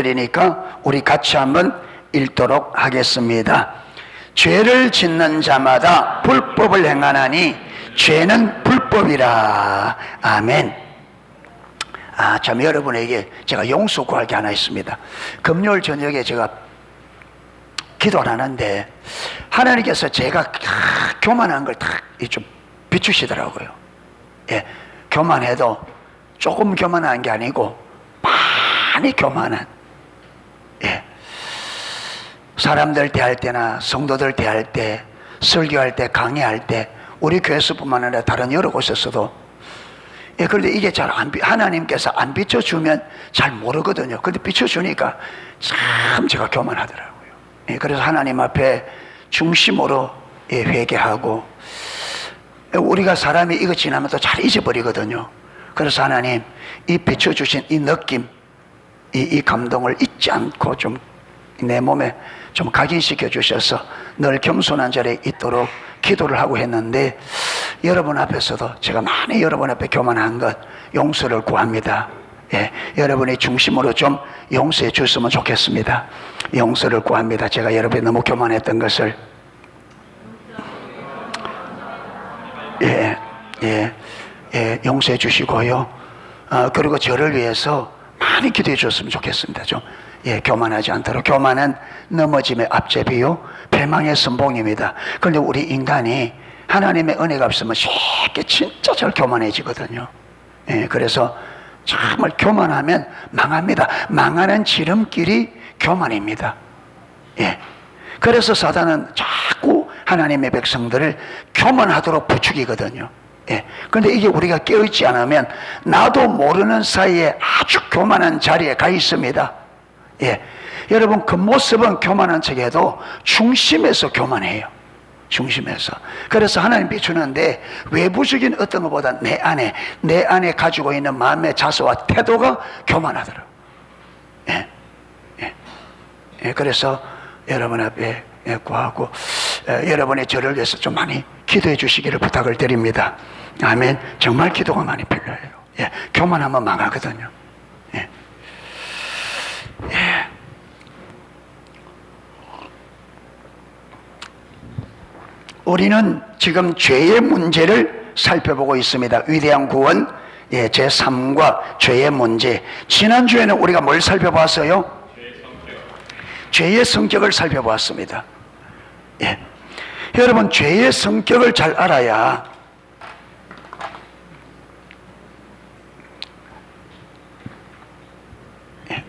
13절이니까 우리 같이 한번 읽도록 하겠습니다. 죄를 짓는 자마다 불법을 행하나니 죄는 불법이라. 아멘. 참 여러분에게 제가 용서 구할 게 하나 있습니다. 금요일 저녁에 제가 기도를 하는데 하나님께서 제가 교만한 걸 다 좀 비추시더라고요. 예, 교만해도 조금 교만한 게 아니고 많이 교만한, 예, 사람들 대할 때나 성도들 대할 때, 설교할 때, 강의할 때, 우리 교회에서뿐만 아니라 다른 여러 곳에서도, 예, 그런데 이게 잘 하나님께서 안 비춰주면 잘 모르거든요. 근데 비춰주니까 참 제가 교만하더라고요. 예, 그래서 하나님 앞에 중심으로, 예, 회개하고, 우리가 사람이 이거 지나면 또 잘 잊어버리거든요. 그래서 하나님, 이 비춰주신 이 느낌, 이 감동을 잊지 않고 좀 내 몸에 좀 각인시켜 주셔서 늘 겸손한 자리에 있도록 기도를 하고 했는데, 여러분 앞에서도 제가 많이 여러분 앞에 교만한 것 용서를 구합니다. 예, 여러분의 중심으로 좀 용서해 주셨으면 좋겠습니다. 용서를 구합니다. 제가 여러분이 너무 교만했던 것을, 용서해 주시고요. 그리고 저를 위해서 많이 기도해 주셨으면 좋겠습니다. 좀, 예, 교만하지 않도록. 교만은 넘어짐의 앞제비요 패망의 선봉입니다. 그런데 우리 인간이 하나님의 은혜가 없으면 쉽게 진짜 잘 교만해지거든요. 예, 그래서 정말 교만하면 망합니다. 망하는 지름길이 교만입니다. 예, 그래서 사단은 자꾸 하나님의 백성들을 교만하도록 부추기거든요. 예. 그런데 이게 우리가 깨어있지 않으면 나도 모르는 사이에 아주 교만한 자리에 가 있습니다. 예. 여러분, 그 모습은 교만한 척해도 중심에서 교만해요. 중심에서. 그래서 하나님 비추는데 외부적인 어떤 것보다 내 안에 가지고 있는 마음의 자세와 태도가 교만하더라고요. 예. 예. 예. 그래서 여러분 앞에 구하고, 여러분의 저를 위해서 좀 많이 기도해 주시기를 부탁을 드립니다. 아멘. 정말 기도가 많이 필요해요. 예, 교만하면 망하거든요. 예. 예. 우리는 지금 죄의 문제를 살펴보고 있습니다. 위대한 구원, 예, 제3과 죄의 문제. 지난주에는 우리가 뭘 살펴봤어요? 죄의 성격을 살펴보았습니다. 예. 여러분, 죄의 성격을 잘 알아야 예.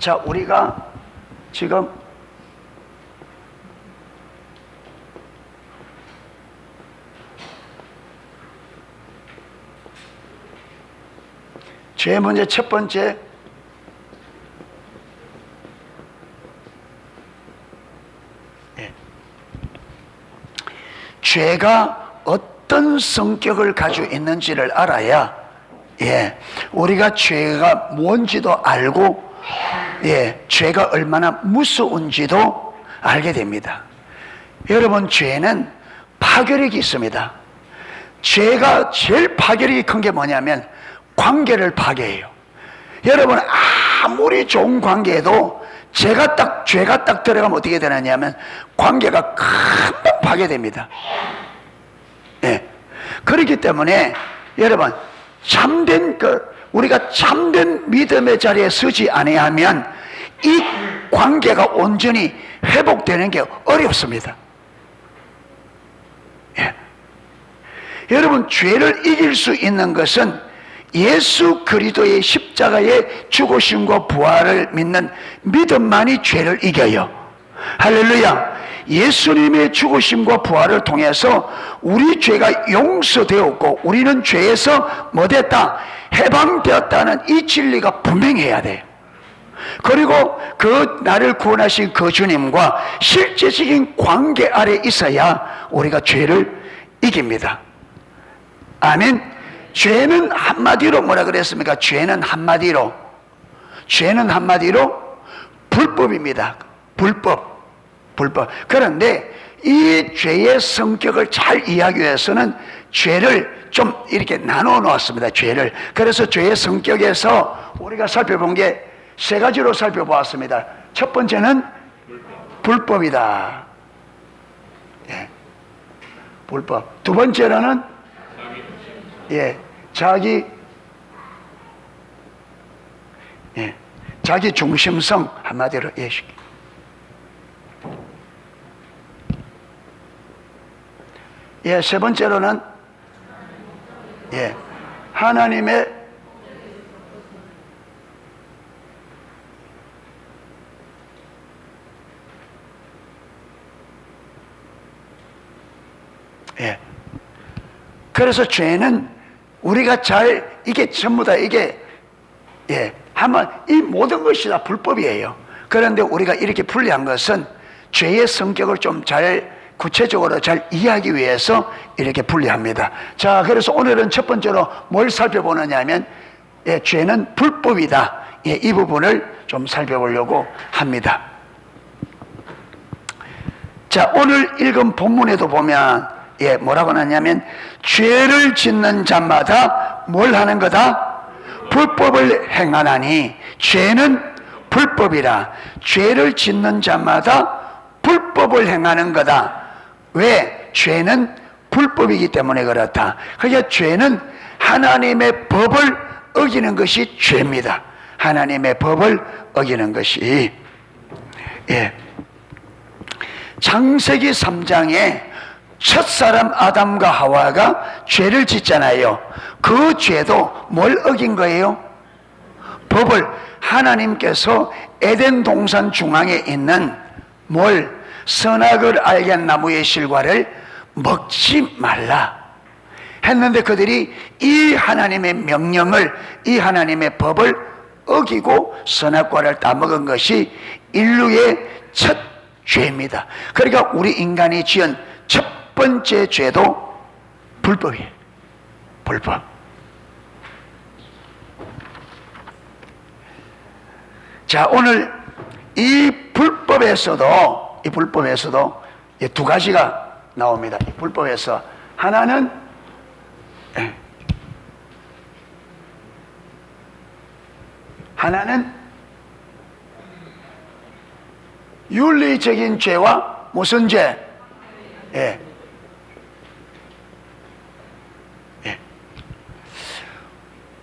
자, 우리가 지금 죄의 문제 첫 번째, 예, 죄가 어떤 성격을 가지고 있는지를 알아야, 예, 우리가 죄가 뭔지도 알고, 예, 죄가 얼마나 무서운지도 알게 됩니다. 여러분, 죄는 파괴력이 있습니다. 죄가 제일 파괴력이 큰 게 뭐냐면 관계를 파괴해요. 여러분, 아무리 좋은 관계에도 죄가 딱 들어가면 어떻게 되느냐면 관계가 금방 파괴됩니다. 예. 그렇기 때문에 여러분, 우리가 참된 믿음의 자리에 서지 아니하면 이 관계가 온전히 회복되는 게 어렵습니다. 예. 여러분, 죄를 이길 수 있는 것은 예수 그리스도의 십자가의 죽으심과 부활을 믿는 믿음만이 죄를 이겨요. 할렐루야. 예수님의 죽으심과 부활을 통해서 우리 죄가 용서되었고 우리는 죄에서 뭐 됐다? 해방되었다는 이 진리가 분명해야 돼요. 그리고 그 나를 구원하신 그 주님과 실제적인 관계 아래 있어야 우리가 죄를 이깁니다. 아멘. 죄는 한마디로 뭐라 그랬습니까? 죄는 한마디로 불법입니다. 불법. 그런데 이 죄의 성격을 잘 이해하기 위해서는 죄를 좀 이렇게 나누어 놓았습니다. 죄를. 그래서 죄의 성격에서 우리가 살펴본 게 세 가지로 살펴보았습니다. 첫 번째는 불법이다. 예. 불법. 두 번째로는 자기 중심성, 한마디로 세 번째로는 하나님의 그래서 죄는 우리가 이게 전부 다 하면 이 모든 것이 다 불법이에요. 그런데 우리가 이렇게 분리한 것은 죄의 성격을 좀 구체적으로 잘 이해하기 위해서 이렇게 분리합니다. 자, 그래서 오늘은 첫 번째로 뭘 살펴보느냐 하면 죄는 불법이다. 이 부분을 좀 살펴보려고 합니다. 자, 오늘 읽은 본문에도 보면 뭐라고 하냐면 죄를 짓는 자마다 뭘 하는 거다? 불법을 행하나니 죄는 불법이라. 죄를 짓는 자마다 불법을 행하는 거다. 왜? 죄는 불법이기 때문에 그렇다. 그러니까 죄는 하나님의 법을 어기는 것이 죄입니다. 하나님의 법을 어기는 것이. 창세기 3장에 첫사람 아담과 하와가 죄를 짓잖아요. 그 죄도 뭘 어긴 거예요? 법을. 하나님께서 에덴 동산 중앙에 있는 선악을 알게 한 나무의 실과를 먹지 말라 했는데 그들이 이 하나님의 명령을, 이 하나님의 법을 어기고 선악과를 따먹은 것이 인류의 첫 죄입니다. 그러니까 우리 인간이 지은 첫 번째 죄도 불법이에요. 불법. 자, 오늘 이 불법에서도 두 가지가 나옵니다. 이 불법에서 하나는 윤리적인 죄와 무슨 죄?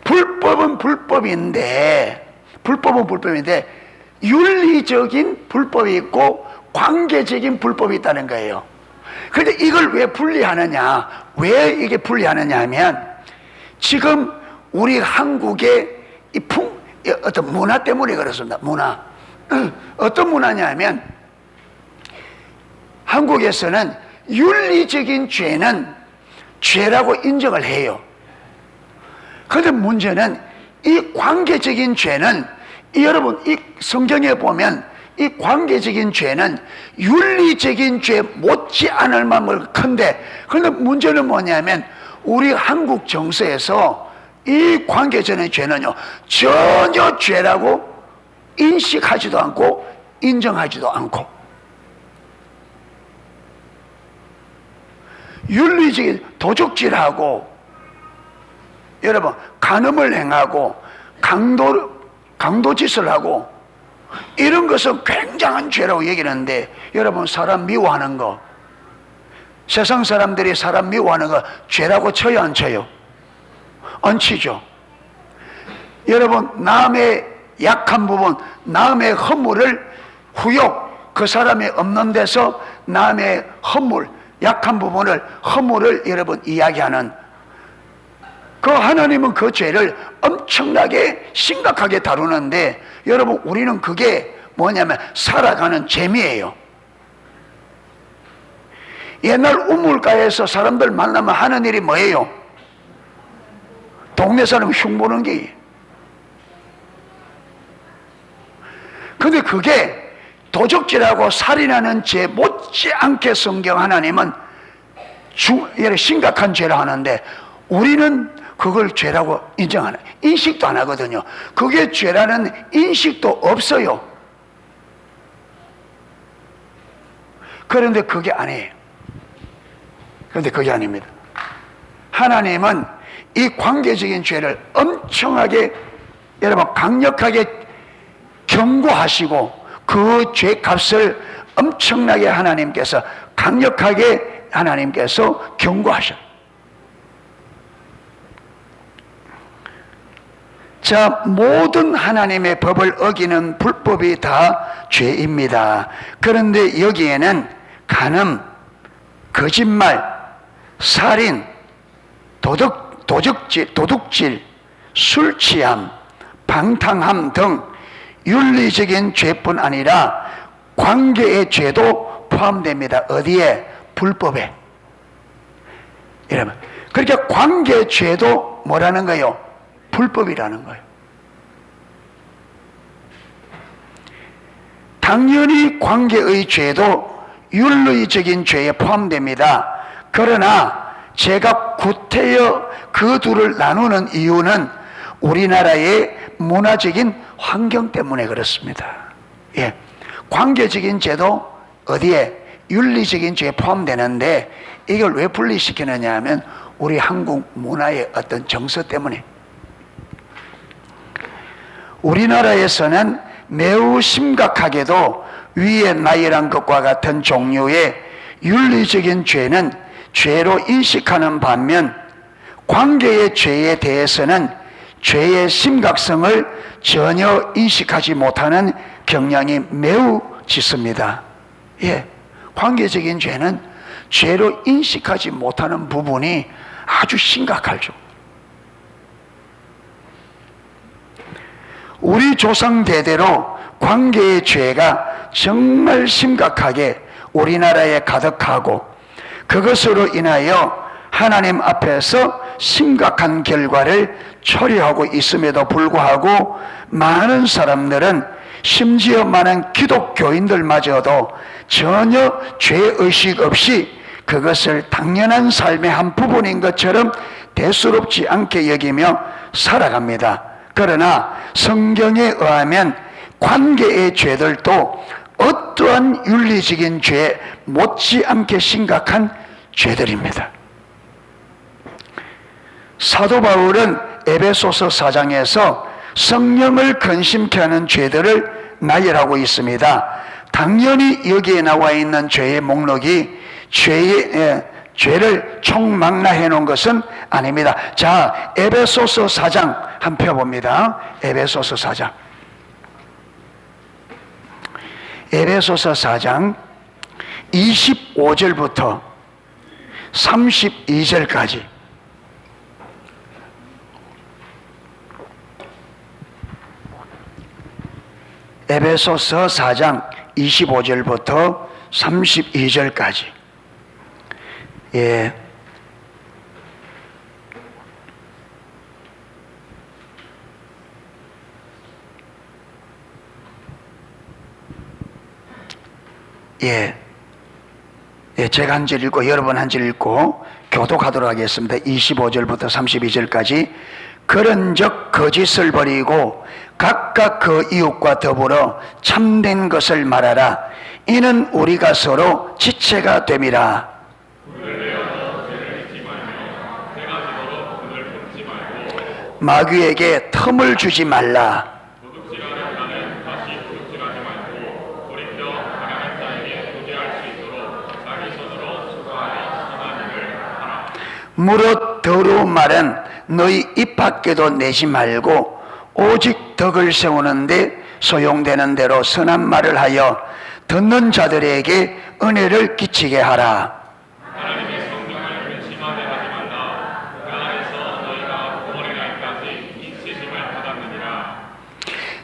불법은 불법인데 윤리적인 불법이 있고 관계적인 불법이 있다는 거예요. 그런데 이걸 왜 분리하느냐? 왜 이게 분리하느냐 하면 지금 우리 한국의 어떤 문화 때문에 그렇습니다. 문화. 어떤 문화냐 하면 한국에서는 윤리적인 죄는 죄라고 인정을 해요. 그런데 문제는 이 관계적인 죄는 여러분 이 성경에 보면 이 관계적인 죄는 윤리적인 죄 못지 않을 만큼 큰데, 그런데 문제는 뭐냐면 우리 한국 정서에서 이 관계적인 죄는요 전혀 죄라고 인식하지도 않고 인정하지도 않고 윤리적인 도적질하고 여러분 간음을 행하고 강도짓을 하고 이런 것은 굉장한 죄라고 얘기하는데, 여러분 사람 미워하는 거, 세상 사람들이 사람 미워하는 거 죄라고 쳐요 안 쳐요? 안 치죠. 여러분 남의 약한 부분, 남의 허물을 그 사람이 없는 데서 남의 약한 부분을, 허물을 여러분 이야기하는 하나님은 그 죄를 엄청나게 심각하게 다루는데, 여러분 우리는 그게 뭐냐면 살아가는 재미예요. 옛날 우물가에서 사람들 만나면 하는 일이 뭐예요? 동네 사람 흉보는 게. 근데 그게 도적질하고 살인하는 죄 못지않게 성경 하나님은 심각한 죄를 하는데, 우리는 그걸 죄라고 인식도 안 하거든요. 그게 죄라는 인식도 없어요. 그런데 그게 아니에요. 그런데 그게 아닙니다. 하나님은 이 관계적인 죄를 엄청나게, 여러분, 강력하게 경고하시고 그 죄값을 엄청나게 하나님께서, 강력하게 하나님께서 경고하셔요. 자, 모든 하나님의 법을 어기는 불법이 다 죄입니다. 그런데 여기에는 간음, 거짓말, 살인, 도둑질, 술 취함, 방탕함 등 윤리적인 죄뿐 아니라 관계의 죄도 포함됩니다. 어디에? 불법에. 여러분, 그러니까 관계 죄도 뭐라는 거예요? 불법이라는 거예요. 당연히 관계의 죄도 윤리적인 죄에 포함됩니다. 그러나 제가 구태여 그 둘을 나누는 이유는 우리나라의 문화적인 환경 때문에 그렇습니다. 예, 관계적인 죄도 어디에? 윤리적인 죄에 포함되는데, 이걸 왜 분리시키느냐 하면 우리 한국 문화의 어떤 정서 때문에. 우리나라에서는 매우 심각하게도 위의 나이란 것과 같은 종류의 윤리적인 죄는 죄로 인식하는 반면 관계의 죄에 대해서는 죄의 심각성을 전혀 인식하지 못하는 경향이 매우 짙습니다. 예, 관계적인 죄는 죄로 인식하지 못하는 부분이 아주 심각하죠. 우리 조상 대대로 관계의 죄가 정말 심각하게 우리나라에 가득하고, 그것으로 인하여 하나님 앞에서 심각한 결과를 초래하고 있음에도 불구하고 많은 사람들은, 심지어 많은 기독교인들마저도 전혀 죄의식 없이 그것을 당연한 삶의 한 부분인 것처럼 대수롭지 않게 여기며 살아갑니다. 그러나 성경에 의하면 관계의 죄들도 어떠한 윤리적인 죄 못지않게 심각한 죄들입니다. 사도 바울은 에베소서 4장에서 성령을 근심케 하는 죄들을 나열하고 있습니다. 당연히 여기에 나와 있는 죄의 목록이 죄를 총망라해 놓은 것은 아닙니다. 자, 에베소서 4장 한 펴봅니다. 에베소서 4장. 에베소서 4장 25절부터 32절까지. 에베소서 4장 25절부터 32절까지. 예. 예. 예, 제가 한 절 읽고 여러분 한 절 읽고 교독하도록 하겠습니다. 25절부터 32절까지. 그런즉 거짓을 버리고 각각 그 이웃과 더불어 참된 것을 말하라. 이는 우리가 서로 지체가 됨이라. 마귀에게 틈을 주지 말라. 무릇 더러운 말은 너희 입 밖에도 내지 말고 오직 덕을 세우는데 소용되는 대로 선한 말을 하여 듣는 자들에게 은혜를 끼치게 하라. 하나님의 성령을 심하게 하지 말라. 그 안에서 너희가 구원의 날까지 인치심을 받았느니라.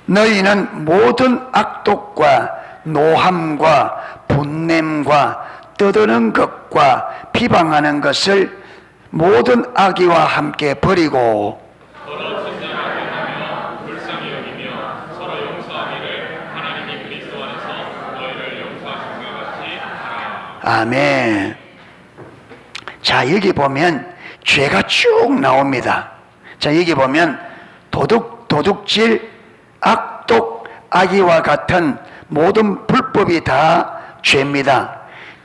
너희는 모든 악독과 노함과 분냄과 떠드는 것과 비방하는 것을 모든 악의와 함께 버리고 서로 친절하게 하며 불쌍히 여기며 서로 용서하기를 하나님이 그리스도 안에서 너희를 용서하신 것 같이 하라. 아멘. 자, 여기 보면 죄가 쭉 나옵니다. 자, 여기 보면 도둑질, 악독, 악의와 같은 모든 불법이 다 죄입니다.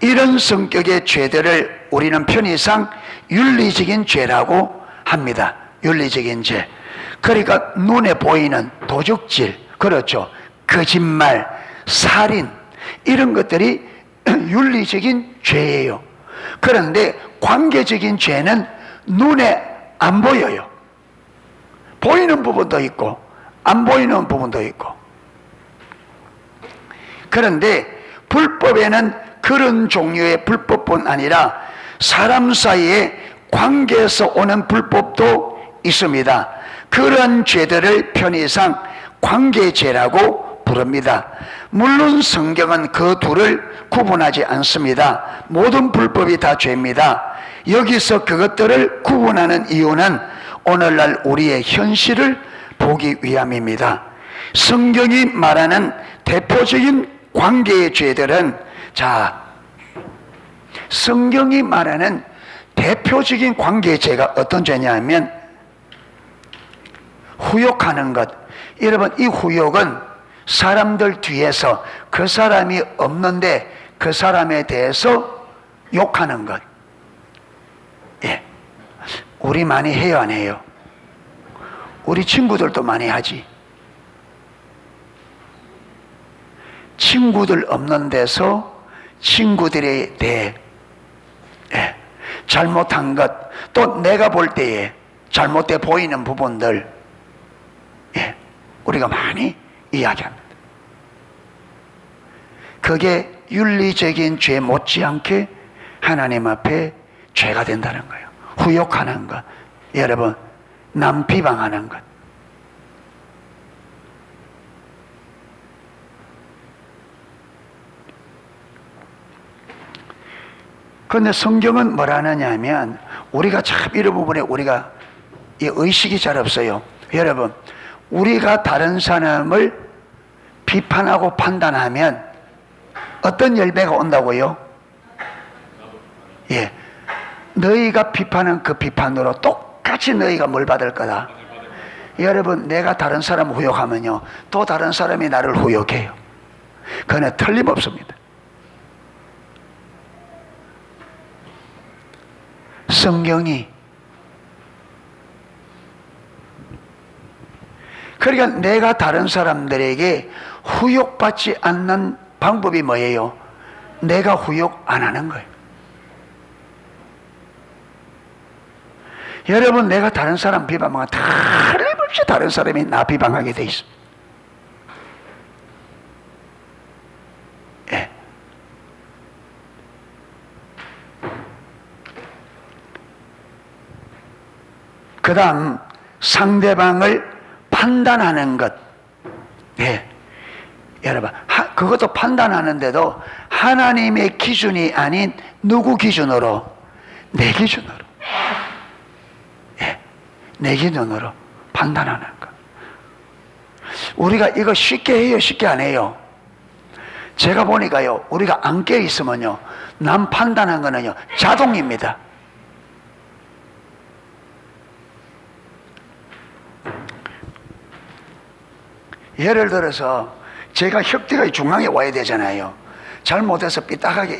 이런 성격의 죄들을 우리는 편의상 윤리적인 죄라고 합니다. 윤리적인 죄. 그러니까 눈에 보이는 도둑질, 그렇죠, 거짓말, 살인, 이런 것들이 윤리적인 죄예요. 그런데 관계적인 죄는 눈에 안 보여요. 보이는 부분도 있고 안 보이는 부분도 있고. 그런데 불법에는 그런 종류의 불법뿐 아니라 사람 사이의 관계에서 오는 불법도 있습니다. 그런 죄들을 편의상 관계죄라고 부릅니다. 물론 성경은 그 둘을 구분하지 않습니다. 모든 불법이 다 죄입니다. 여기서 그것들을 구분하는 이유는 오늘날 우리의 현실을 보기 위함입니다. 성경이 말하는 대표적인 관계의 죄들은, 자, 성경이 말하는 대표적인 관계의 죄가 어떤 죄냐면 후욕하는 것. 여러분, 이 후욕은 사람들 뒤에서 그 사람이 없는데 그 사람에 대해서 욕하는 것. 예. 우리 많이 해요, 안 해요? 우리 친구들도 많이 하지. 친구들 없는 데서 친구들에 대해, 예, 잘못한 것, 또 내가 볼 때에 잘못돼 보이는 부분들, 예, 우리가 많이 이야기합니다. 그게 윤리적인 죄 못지않게 하나님 앞에 죄가 된다는 거예요. 후욕하는 것, 여러분, 남 비방하는 것. 그런데 성경은 뭐라 하느냐면, 우리가 참 이런 부분에 우리가 이 의식이 잘 없어요. 여러분, 우리가 다른 사람을 비판하고 판단하면 어떤 열매가 온다고요? 예, 너희가 비판한 그 비판으로 똑같이 너희가 뭘 받을 거다. 여러분, 내가 다른 사람 후욕하면요, 또 다른 사람이 나를 후욕해요. 그건 틀림없습니다. 성경이, 그러니까 내가 다른 사람들에게 후욕받지 않는 방법이 뭐예요? 내가 후욕 안 하는 거예요. 여러분, 내가 다른 사람 비방하면 틀림없이 다른 사람이 나 비방하게 돼 있어. 예. 그 다음, 상대방을 판단하는 것. 예. 여러분, 그것도 판단하는데도 하나님의 기준이 아닌 누구 기준으로? 내 기준으로. 예. 내 기준으로 판단하는 것. 우리가 이거 쉽게 해요, 쉽게 안 해요? 제가 보니까요, 우리가 안 깨 있으면요, 남 판단한 거는요, 자동입니다. 예를 들어서 제가 혁대가 중앙에 와야 되잖아요. 잘못해서 삐딱하게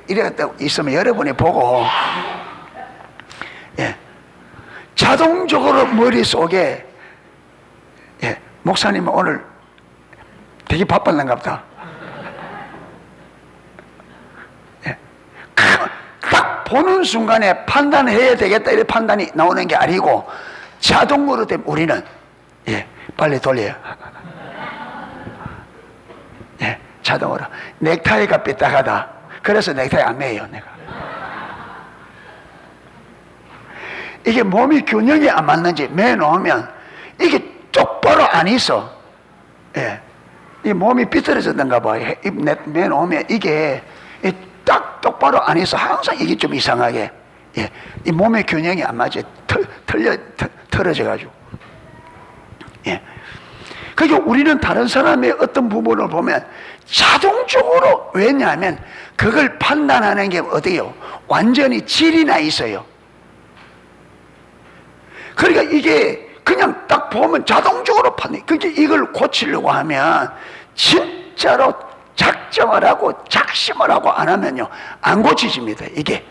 이래갔다 있으면 여러분이 보고, 예, 자동적으로 머릿속에, 예, 목사님은 오늘 되게 바빴는가 보다. 예, 딱 보는 순간에 판단해야 되겠다 이런 판단이 나오는 게 아니고 자동으로 되면 우리는, 예, 빨리 돌려요. 예, 자동으로. 넥타이가 삐딱하다. 그래서 넥타이 안 매요, 내가. 이게 몸이 균형이 안 맞는지 매놓으면 이게 똑바로 안 있어. 예. 이 몸이 삐뚤어졌던가 봐. 매놓으면 이게 딱 똑바로 안 있어. 항상 이게 좀 이상하게. 예. 이 몸의 균형이 안 맞아. 틀어져가지고. 예. 그러니까 우리는 다른 사람의 어떤 부분을 보면 자동적으로, 왜냐하면 그걸 판단하는 게 어디요? 완전히 질이 나 있어요. 그러니까 이게 그냥 딱 보면 자동적으로 판단. 그러니까 이걸 고치려고 하면 진짜로 작정을 하고 작심을 하고 안 하면요, 안 고쳐집니다, 이게.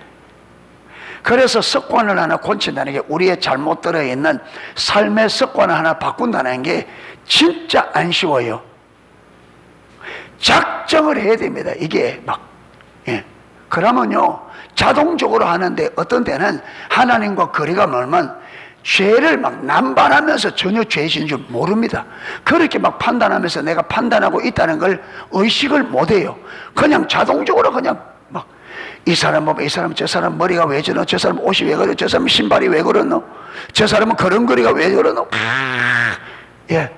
그래서 습관을 하나 고친다는 게, 우리의 잘못 들어있는 삶의 습관을 하나 바꾼다는 게 진짜 안 쉬워요. 작정을 해야 됩니다, 이게 막. 예. 그러면요, 자동적으로 하는데, 어떤 때는 하나님과 거리가 멀면 죄를 막 남발하면서 전혀 죄신 줄 모릅니다. 그렇게 막 판단하면서 내가 판단하고 있다는 걸 의식을 못해요. 그냥 자동적으로 그냥 막, 이 사람 보면 이 사람, 저 사람 머리가 왜 저러노, 저 사람 옷이 왜 그러, 저 사람 신발이 왜 그러노, 저 사람은 걸음걸이가 왜 저러노. 예,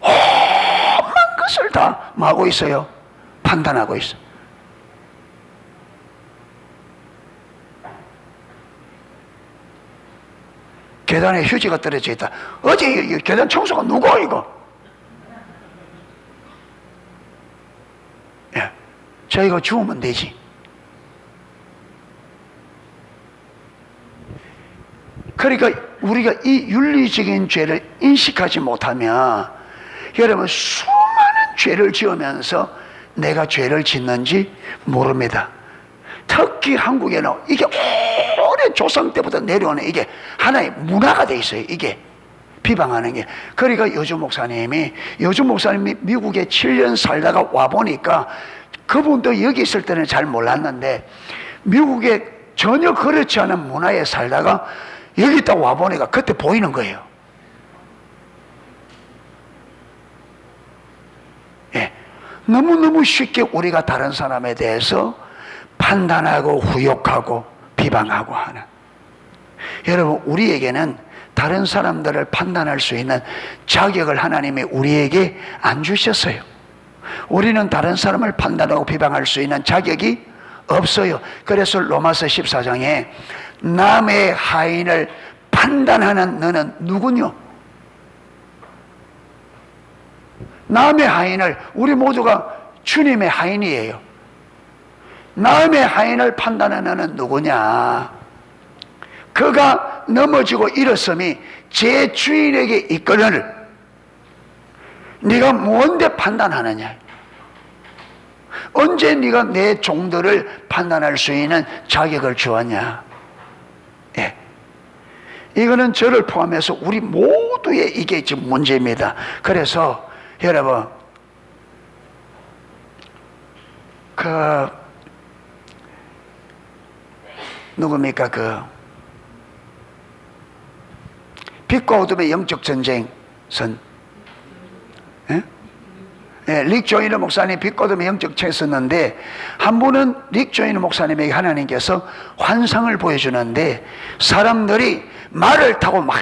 험한 것을 다 하고 있어요. 판단하고 있어요. 계단에 휴지가 떨어져 있다. 어제 이 계단 청소가 누구 이거? 예, 저희가 주우면 되지. 그러니까 우리가 이 윤리적인 죄를 인식하지 못하면, 여러분, 수많은 죄를 지으면서 내가 죄를 짓는지 모릅니다. 특히 한국에는 이게 오래 조상 때부터 내려오는 이게 하나의 문화가 돼 있어요, 이게 비방하는 게. 그러니까 요즘 목사님이 미국에 7년 살다가 와보니까, 그분도 여기 있을 때는 잘 몰랐는데 미국에 전혀 그렇지 않은 문화에 살다가 여기 딱 와보니까 그때 보이는 거예요. 예, 너무너무 쉽게 우리가 다른 사람에 대해서 판단하고 후욕하고 비방하고 하는. 여러분, 우리에게는 다른 사람들을 판단할 수 있는 자격을 하나님이 우리에게 안 주셨어요. 우리는 다른 사람을 판단하고 비방할 수 있는 자격이 없어요. 그래서 로마서 14장에 남의 하인을 판단하는 너는 누구뇨? 남의 하인을, 우리 모두가 주님의 하인이에요. 남의 하인을 판단하는 너는 누구냐? 그가 넘어지고 일었음이 제 주인에게 있거늘 네가 뭔데 판단하느냐? 언제 네가 내 종들을 판단할 수 있는 자격을 주었냐? 예. 이거는 저를 포함해서 우리 모두의 이게 지금 문제입니다. 그래서 여러분, 누굽니까? 빛과 어둠의 영적 전쟁 선. 예? 예, 릭 조이너 목사님 빛과 어둠의 영적 책 썼는데, 한 분은 릭 조이너 목사님에게 하나님께서 환상을 보여주는데, 사람들이 말을 타고 막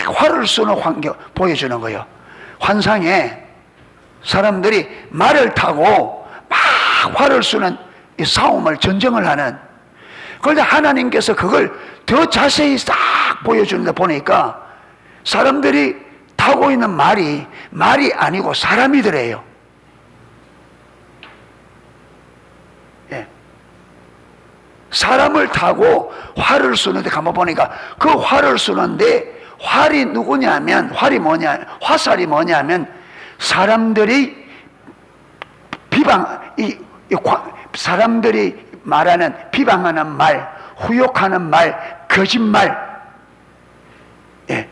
활을 쏘는 환경 보여주는 거예요. 환상에 사람들이 말을 타고 막 활을 쏘는 이 싸움을, 전쟁을 하는. 그런데 하나님께서 그걸 더 자세히 싹 보여주는데 보니까 사람들이 타고 있는 말이 아니고 사람이더래요. 예. 사람을 타고 활을 쏘는데 가만 보니까 그 활을 쏘는데 활이 누구냐면, 화살이 뭐냐면 사람들이 사람들이 말하는 비방하는 말, 후욕하는 말, 거짓말. 예.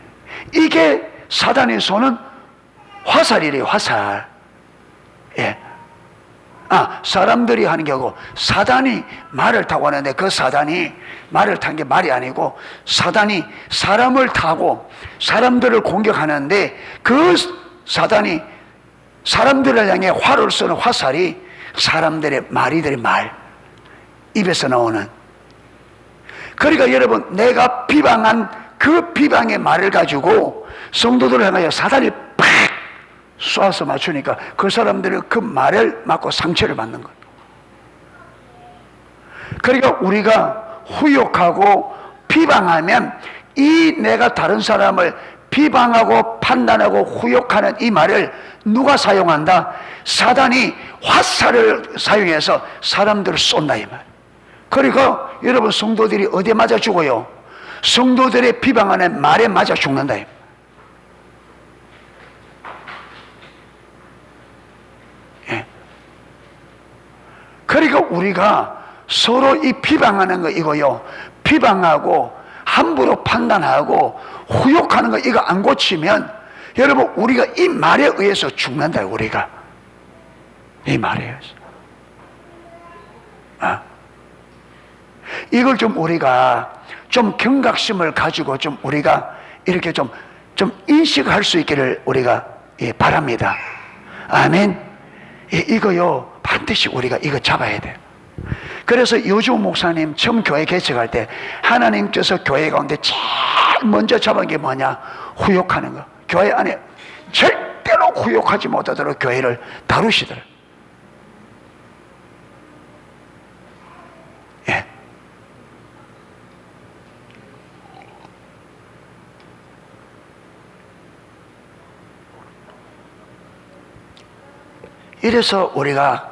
이게 사단의 손은 화살이래요, 화살. 예. 사람들이 하는 게 아니고 사단이 말을 타고 하는데, 그 사단이 말을 탄 게 말이 아니고 사단이 사람을 타고 사람들을 공격하는데, 그 사단이 사람들을 향해 활을 쏘는 화살이 사람들의 말이들의 말, 입에서 나오는. 그러니까 여러분, 내가 비방한 그 비방의 말을 가지고 성도들을 향하여 사단이 팍 쏴서 맞추니까 그 사람들은 그 말을 맞고 상처를 받는 거예요. 그러니까 우리가 후욕하고 비방하면, 이 내가 다른 사람을 비방하고 판단하고 후욕하는 이 말을 누가 사용한다? 사단이 화살을 사용해서 사람들을 쏜다, 이 말. 그러니까 여러분, 성도들이 어디에 맞아 죽어요? 성도들의 비방하는 말에 맞아 죽는다. 예. 우리가 서로 이 비방하는 거 이거요, 비방하고 함부로 판단하고 후욕하는 거 이거 안 고치면 여러분 우리가 이 말에 의해서 죽는다. 우리가 이 말에 의해서 이걸 좀 우리가 좀 경각심을 가지고 좀 우리가 이렇게 좀 인식할 수 있기를 우리가 바랍니다. 아멘. 이거요 반드시 우리가 이거 잡아야 돼요. 그래서 유주 목사님 처음 교회 개척할 때 하나님께서 교회 가운데 제일 먼저 잡은 게 뭐냐? 후욕하는 거. 교회 안에 절대로 후욕하지 못하도록 교회를 다루시더라고요. 예. 이래서 우리가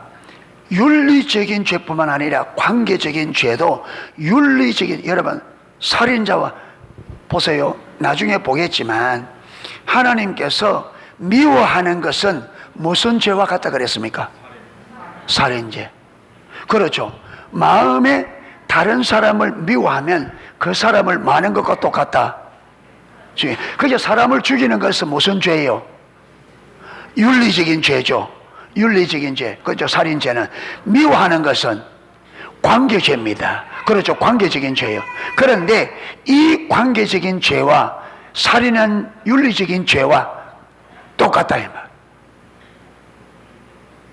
윤리적인 죄뿐만 아니라 관계적인 죄도 윤리적인, 여러분 살인자와 보세요. 나중에 보겠지만 하나님께서 미워하는 것은 무슨 죄와 같다 그랬습니까? 살인죄. 그렇죠. 마음에 다른 사람을 미워하면 그 사람을 많은 것과 똑같다. 그게 사람을 죽이는 것은 무슨 죄예요? 윤리적인 죄죠. 윤리적인 죄, 그렇죠. 살인죄는. 미워하는 것은 관계죄입니다. 그렇죠. 관계적인 죄예요. 그런데 이 관계적인 죄와 살인은 윤리적인 죄와 똑같다 이 말.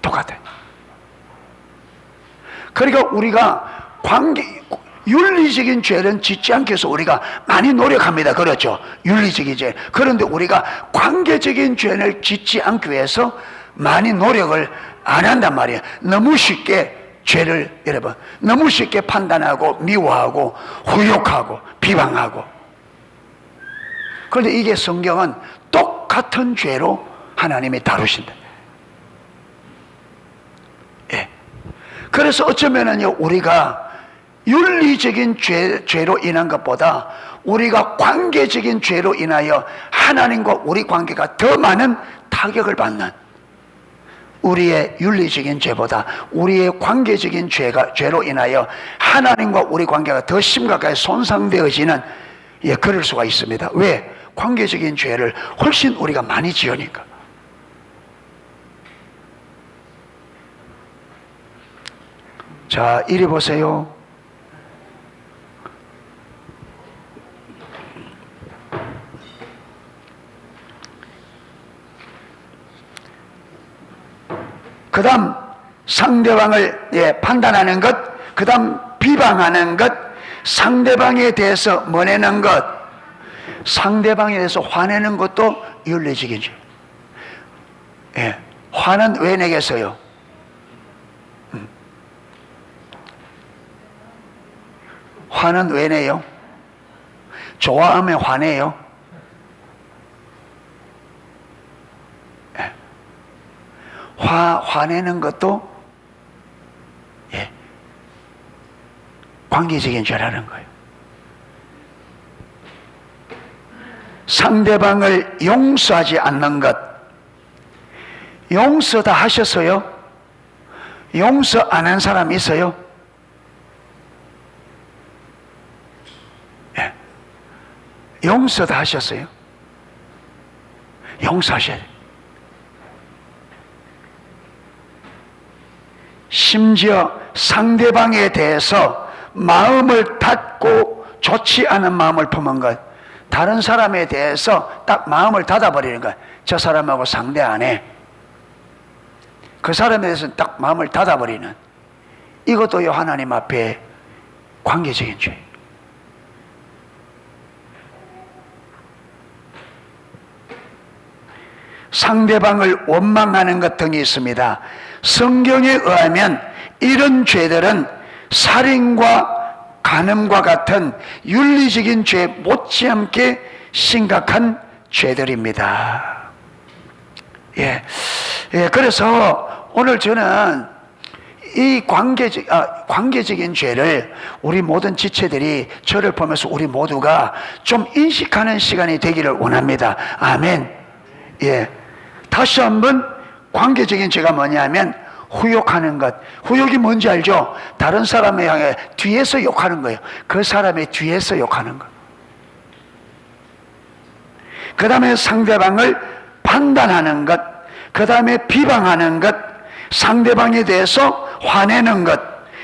똑같아. 그러니까 우리가 윤리적인 죄는 짓지 않기 위해서 우리가 많이 노력합니다. 그렇죠. 윤리적인 죄. 그런데 우리가 관계적인 죄를 짓지 않기 위해서 많이 노력을 안 한단 말이에요. 너무 쉽게 죄를, 여러분, 너무 쉽게 판단하고 미워하고 후욕하고 비방하고. 그런데 이게 성경은 똑같은 죄로 하나님이 다루신다. 예. 그래서 어쩌면은요, 우리가 윤리적인 죄로 인한 것보다 우리가 관계적인 죄로 인하여 하나님과 우리 관계가 더 많은 타격을 받는, 우리의 윤리적인 죄보다 우리의 관계적인 죄로 인하여 하나님과 우리 관계가 더 심각하게 손상되어지는, 그럴 수가 있습니다. 왜? 관계적인 죄를 훨씬 우리가 많이 지으니까. 자, 이리 보세요. 그 다음 상대방을 판단하는 것, 그 다음 비방하는 것, 상대방에 대해서 뭐내는 것, 상대방에 대해서 화내는 것도 윤리적인 죄. 예. 화는 왜 내겠어요? 화는 왜 내요? 좋아하면 화내요? 화내는 것도 관계적인 죄라는 거예요. 상대방을 용서하지 않는 것. 용서 다 하셨어요? 용서 안 한 사람 있어요? 예. 용서 다 하셨어요? 용서하셔야 돼요. 심지어 상대방에 대해서 마음을 닫고 좋지 않은 마음을 품은 것, 다른 사람에 대해서 딱 마음을 닫아버리는 것, 저 사람하고 상대 안 해, 그 사람에 대해서는 딱 마음을 닫아버리는, 이것도요 하나님 앞에 관계적인 죄. 상대방을 원망하는 것 등이 있습니다. 성경에 의하면 이런 죄들은 살인과 간음과 같은 윤리적인 죄 못지않게 심각한 죄들입니다. 그래서 오늘 저는 이 관계적인 죄를 우리 모든 지체들이 저를 보면서 우리 모두가 좀 인식하는 시간이 되기를 원합니다. 아멘. 다시 한번 관계적인 죄가 뭐냐면 후욕하는 것. 후욕이 뭔지 알죠? 다른 사람을 향해 뒤에서 욕하는 거예요. 그 사람의 뒤에서 욕하는 것. 그 다음에 상대방을 판단하는 것. 그 다음에 비방하는 것. 상대방에 대해서 화내는 것.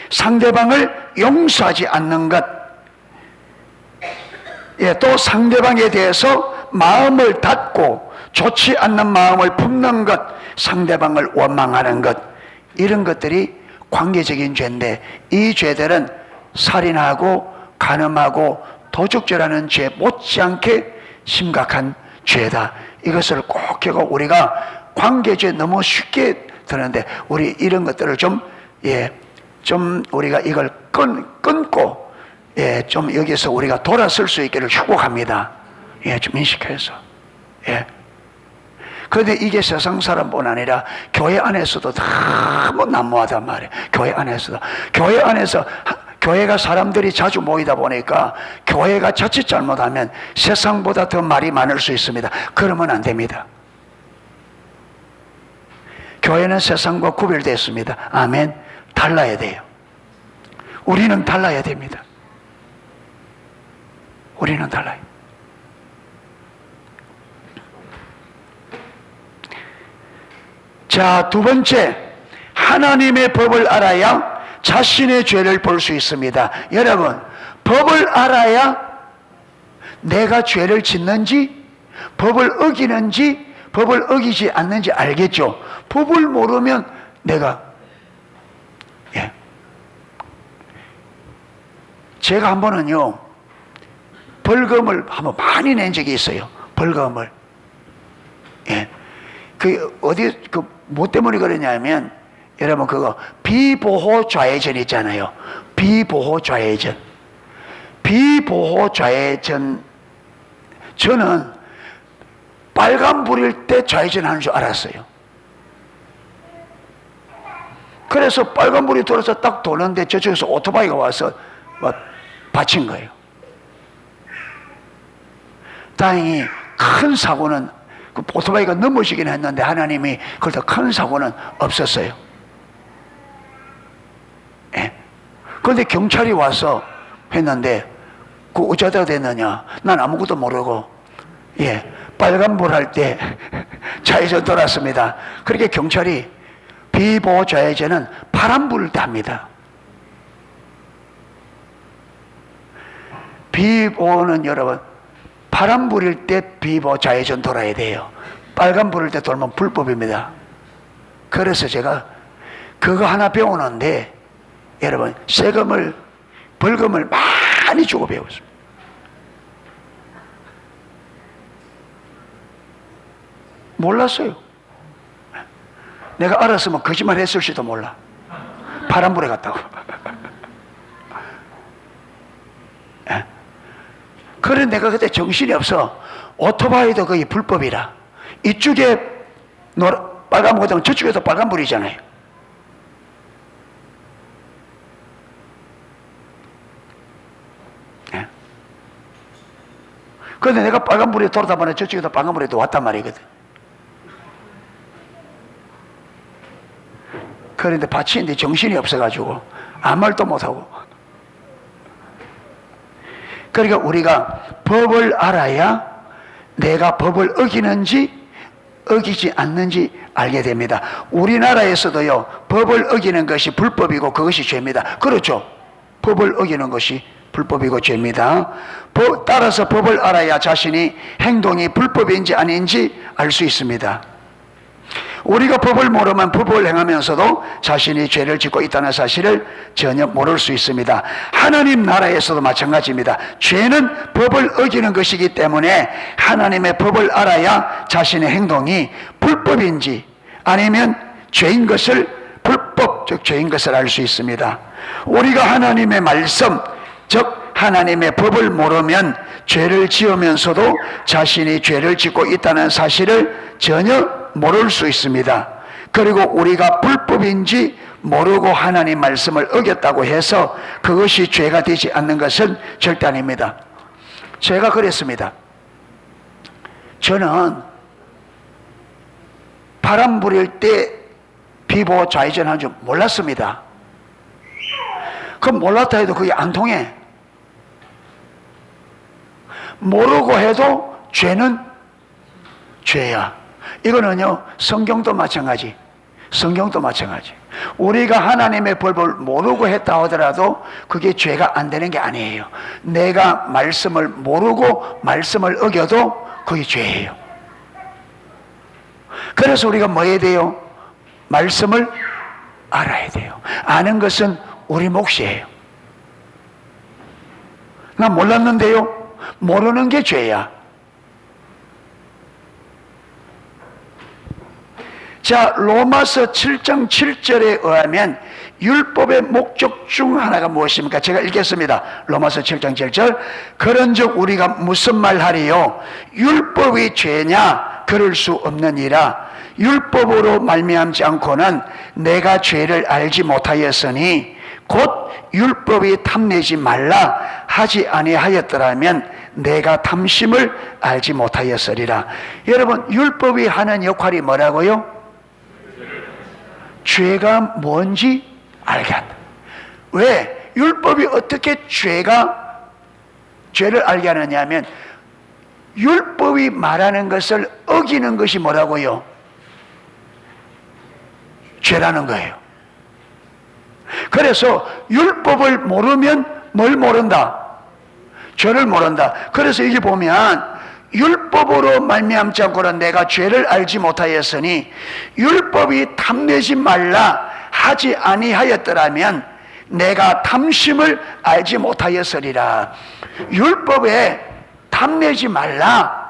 상대방을 용서하지 않는 것. 예, 또 상대방에 대해서 마음을 닫고 좋지 않는 마음을 품는 것. 상대방을 원망하는 것. 이런 것들이 관계적인 죄인데, 이 죄들은 살인하고 간음하고 도둑질하는 죄 못지않게 심각한 죄다. 이것을 꼭 기억하고, 우리가 관계죄 너무 쉽게 드는데 우리 이런 것들을 좀 우리가 이걸 끊고 좀 여기서 우리가 돌아설 수 있기를 축복합니다. 좀 인식해서. 그런데 이게 세상 사람뿐 아니라 교회 안에서도 너무 난무하단 말이에요. 교회 안에서도. 교회 안에서, 교회가 사람들이 자주 모이다 보니까 교회가 자칫 잘못하면 세상보다 더 말이 많을 수 있습니다. 그러면 안 됩니다. 교회는 세상과 구별됐습니다. 아멘. 달라야 돼요. 우리는 달라야 됩니다. 우리는 달라요. 자, 두 번째, 하나님의 법을 알아야 자신의 죄를 볼 수 있습니다. 여러분, 법을 알아야 내가 죄를 짓는지, 법을 어기는지, 법을 어기지 않는지 알겠죠? 법을 모르면 내가, 제가 한 번은요, 벌금을 한번 많이 낸 적이 있어요. 벌금을. 뭐 때문에 그러냐면, 여러분, 그거, 비보호 좌회전 있잖아요. 비보호 좌회전. 비보호 좌회전, 저는 빨간불일 때 좌회전 하는 줄 알았어요. 그래서 빨간불이 돌아서 딱 도는데 저쪽에서 오토바이가 와서 막 받친 거예요. 다행히 큰 사고는, 그 오토바이가 넘어지긴 했는데 하나님이 그래도 큰 사고는 없었어요. 그런데 경찰이 와서 했는데, 그 어쩌다 됐느냐? 난 아무것도 모르고, 빨간불 할 때 좌회전 돌았습니다. 그렇게 경찰이 비보호 좌회전은 파란불을 때 합니다. 비보호는 여러분, 파란불일 때 비보호 좌회전 돌아야 돼요. 빨간불일 때 돌면 불법입니다. 그래서 제가 그거 하나 배우는데, 여러분, 벌금을 많이 주고 배웠습니다. 몰랐어요. 내가 알았으면 거짓말 했을지도 몰라. 파란불에 갔다고. 그래, 내가 그때 정신이 없어. 오토바이도 거의 불법이라. 이쪽에 빨간불 되면 저쪽에도 빨간불이잖아요. 그런데 내가 빨간불에 돌아다 보니 저쪽에도 빨간불에 또 왔단 말이거든. 그런데 받치는데 정신이 없어가지고 아무 말도 못하고. 그러니까 우리가 법을 알아야 내가 법을 어기는지 어기지 않는지 알게 됩니다. 우리나라에서도요, 법을 어기는 것이 불법이고 그것이 죄입니다. 그렇죠? 법을 어기는 것이 불법이고 죄입니다. 따라서 법을 알아야 자신이 행동이 불법인지 아닌지 알 수 있습니다. 우리가 법을 모르면 법을 행하면서도 자신이 죄를 짓고 있다는 사실을 전혀 모를 수 있습니다. 하나님 나라에서도 마찬가지입니다. 죄는 법을 어기는 것이기 때문에 하나님의 법을 알아야 자신의 행동이 불법인지 아니면 죄인 것을, 불법, 즉 죄인 것을 알 수 있습니다. 우리가 하나님의 말씀, 즉 하나님의 법을 모르면 죄를 지으면서도 자신이 죄를 짓고 있다는 사실을 전혀 모를 수 있습니다. 그리고 우리가 불법인지 모르고 하나님 말씀을 어겼다고 해서 그것이 죄가 되지 않는 것은 절대 아닙니다. 제가 그랬습니다. 저는 바람 불일 때 비보 좌회전한 줄 몰랐습니다. 그럼 몰랐다 해도 그게 안 통해. 모르고 해도 죄는 죄야. 이거는요, 성경도 마찬가지. 성경도 마찬가지. 우리가 하나님의 법을 모르고 했다 하더라도 그게 죄가 안 되는 게 아니에요. 내가 말씀을 모르고 말씀을 어겨도 그게 죄예요. 그래서 우리가 뭐 해야 돼요? 말씀을 알아야 돼요. 아는 것은 우리 몫이에요. 나 몰랐는데요? 모르는 게 죄야. 자, 로마서 7장 7절에 의하면 율법의 목적 중 하나가 무엇입니까? 제가 읽겠습니다. 로마서 7장 7절. 그런즉 우리가 무슨 말하리요? 율법이 죄냐? 그럴 수 없느니라. 율법으로 말미암지 않고는 내가 죄를 알지 못하였으니 곧 율법이 탐내지 말라 하지 아니하였더라면 내가 탐심을 알지 못하였으리라. 여러분, 율법이 하는 역할이 뭐라고요? 죄가 뭔지 알게 한다. 왜? 율법이 어떻게 죄를 알게 하느냐 하면 율법이 말하는 것을 어기는 것이 뭐라고요? 죄라는 거예요. 그래서 율법을 모르면 뭘 모른다? 죄를 모른다. 그래서 여기 보면 율법으로 말미암지 않고는 내가 죄를 알지 못하였으니 율법이 탐내지 말라 하지 아니하였더라면 내가 탐심을 알지 못하였으리라. 율법에 탐내지 말라,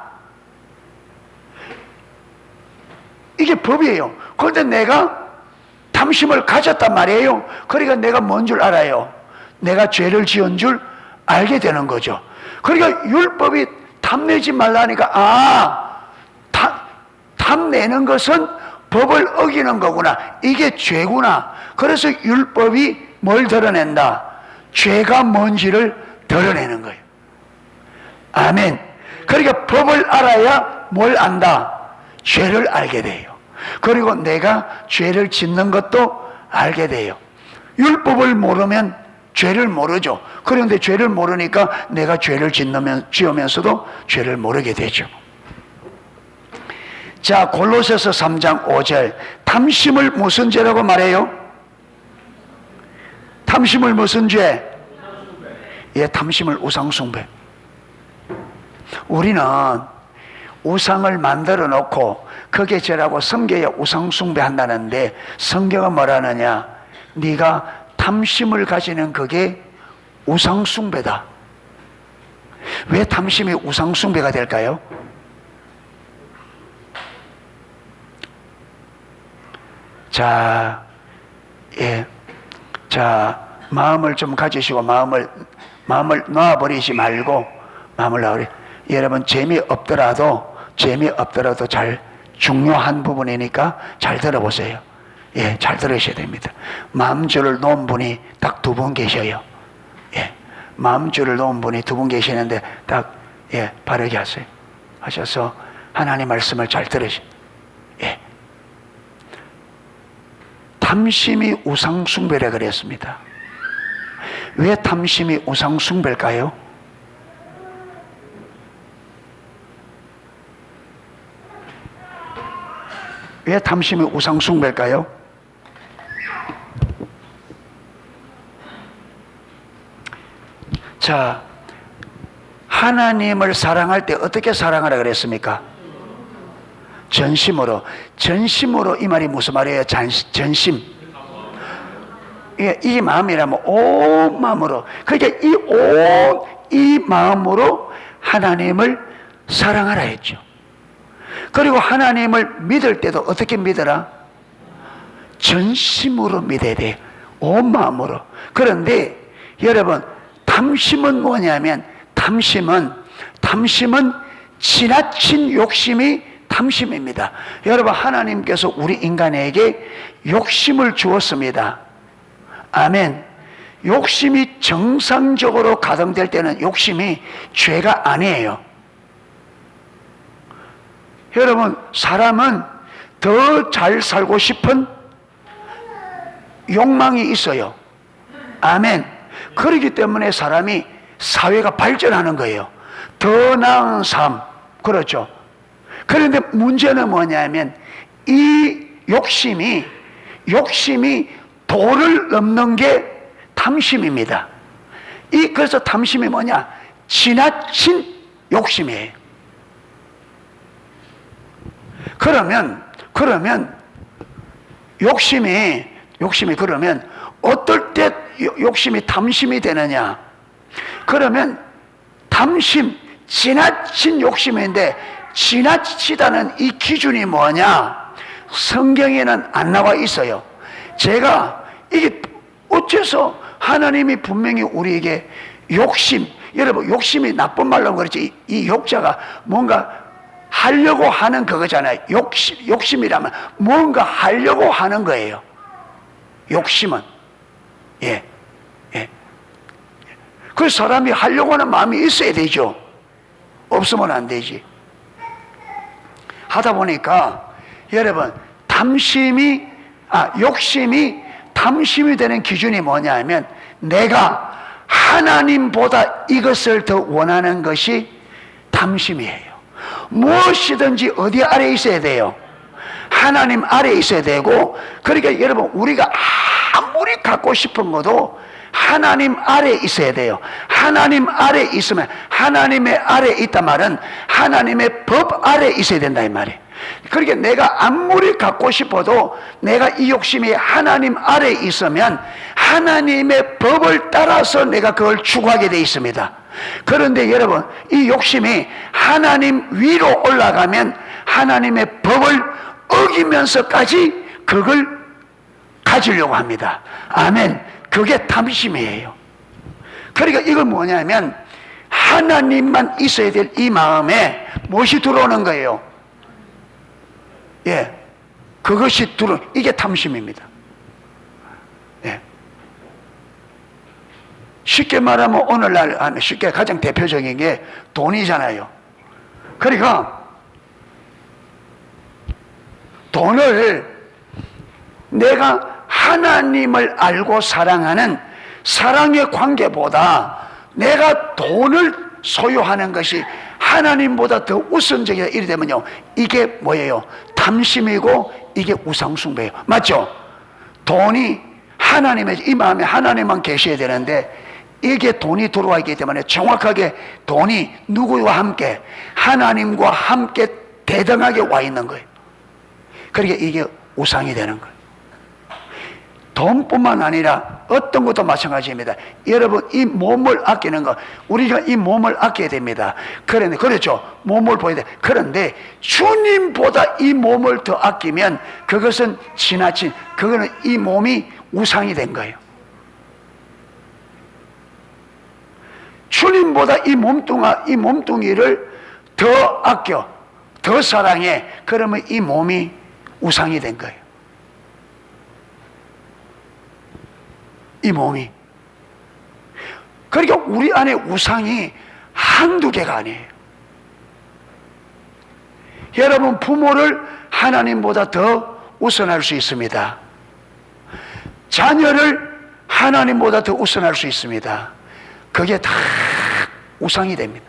이게 법이에요. 그런데 내가 탐심을 가졌단 말이에요. 그러니까 내가 뭔 줄 알아요? 내가 죄를 지은 줄 알게 되는 거죠. 그러니까 율법이 탐내지 말라니까, 탐내는 것은 법을 어기는 거구나. 이게 죄구나. 그래서 율법이 뭘 드러낸다? 죄가 뭔지를 드러내는 거예요. 아멘. 그러니까 법을 알아야 뭘 안다? 죄를 알게 돼요. 그리고 내가 죄를 짓는 것도 알게 돼요. 율법을 모르면 죄를 모르죠. 그런데 죄를 모르니까 내가 죄를 지으면서도 죄를 모르게 되죠. 자, 골로새서 3장 5절. 탐심을 무슨 죄라고 말해요? 탐심을 무슨 죄? 예, 탐심을 우상숭배. 우리는 우상을 만들어 놓고 그게 죄라고 섬겨야 우상숭배 한다는데 성경은 뭐라느냐? 네가 탐심을 가지는 그게 우상숭배다. 왜 탐심이 우상숭배가 될까요? 자, 예. 자, 마음을 좀 가지시고 마음을 놔버리지 말고 마음을 놔버리. 여러분, 재미없더라도 잘 중요한 부분이니까 잘 들어보세요. 예, 잘 들으셔야 됩니다. 마음줄을 놓은 분이 딱 두 분 계셔요. 예, 마음줄을 놓은 분이 두 분 계시는데 딱, 예, 바르게 하세요. 하셔서 하나님 말씀을 잘 들으세요. 예. 탐심이 우상숭배라 그랬습니다. 왜 탐심이 우상숭배일까요? 왜 탐심이 우상숭배일까요? 자, 하나님을 사랑할 때 어떻게 사랑하라 그랬습니까? 전심으로. 전심으로, 이 말이 무슨 말이에요? 전심. 이 마음이라면 온 마음으로. 그러니까 이 마음으로 하나님을 사랑하라 했죠. 그리고 하나님을 믿을 때도 어떻게 믿어라? 전심으로 믿어야 돼요. 온 마음으로. 그런데 여러분, 탐심은 뭐냐면 탐심은 지나친 욕심이 탐심입니다. 여러분, 하나님께서 우리 인간에게 욕심을 주었습니다. 아멘. 욕심이 정상적으로 가동될 때는 욕심이 죄가 아니에요. 여러분, 사람은 더 잘 살고 싶은 욕망이 있어요. 아멘. 그렇기 때문에 사람이 사회가 발전하는 거예요. 더 나은 삶. 그렇죠. 그런데 문제는 뭐냐면 이 욕심이 도를 넘는 게 탐심입니다. 그래서 탐심이 뭐냐? 지나친 욕심이에요. 그러면 욕심이 그러면 어떨 때 욕심이 탐심이 되느냐? 그러면 지나친 욕심인데 지나치다는 이 기준이 뭐냐? 성경에는 안 나와 있어요. 제가 이게 어째서 하나님이 분명히 우리에게 여러분 욕심이 나쁜 말로 그렇지 이 욕자가 뭔가 하려고 하는 그거잖아요. 욕심이라면 뭔가 하려고 하는 거예요. 욕심은 그 사람이 하려고 하는 마음이 있어야 되죠. 없으면 안 되지. 하다 보니까 여러분 욕심이 탐심이 되는 기준이 뭐냐면 내가 하나님보다 이것을 더 원하는 것이 탐심이에요. 무엇이든지 어디 아래 있어야 돼요? 하나님 아래 있어야 되고, 그러니까 여러분 우리가 아무리 갖고 싶은 것도 하나님 아래 있어야 돼요. 하나님 아래 있으면 하나님의 아래 있단 말은 하나님의 법 아래 있어야 된다 이 말이에요. 그러니까 내가 아무리 갖고 싶어도 내가 이 욕심이 하나님 아래 있으면 하나님의 법을 따라서 내가 그걸 추구하게 돼 있습니다. 그런데 여러분 이 욕심이 하나님 위로 올라가면 하나님의 법을 어기면서까지 그걸 가지려고 합니다. 아멘. 그게 탐심이에요. 그러니까 이건 뭐냐면 하나님만 있어야 될 이 마음에 무엇이 들어오는 거예요? 그것이 이게 탐심입니다. 쉽게 말하면 오늘날 쉽게 가장 대표적인 게 돈이잖아요. 그러니까 돈을 내가 하나님을 알고 사랑하는 사랑의 관계보다 내가 돈을 소유하는 것이 하나님보다 더 우선적이다 이래 되면요, 이게 뭐예요? 탐심이고 이게 우상숭배예요. 맞죠? 돈이 이 마음에 하나님만 계셔야 되는데 이게 돈이 들어와 있기 때문에 정확하게 돈이 누구와 함께? 하나님과 함께 대등하게 와 있는 거예요. 그러니까 이게 우상이 되는 거예요. 돈뿐만 아니라 어떤 것도 마찬가지입니다. 여러분 이 몸을 아끼는 거, 우리가 이 몸을 아껴야 됩니다. 그런데 그렇죠, 몸을 보여야 돼. 그런데 주님보다 이 몸을 더 아끼면 그것은 그거는 이 몸이 우상이 된 거예요. 주님보다 이 몸뚱이를 더 아껴, 더 사랑해. 그러면 이 몸이 우상이 된 거예요. 이 몸이. 그러니까 우리 안에 우상이 한두 개가 아니에요. 여러분 부모를 하나님보다 더 우선할 수 있습니다. 자녀를 하나님보다 더 우선할 수 있습니다. 그게 다 우상이 됩니다.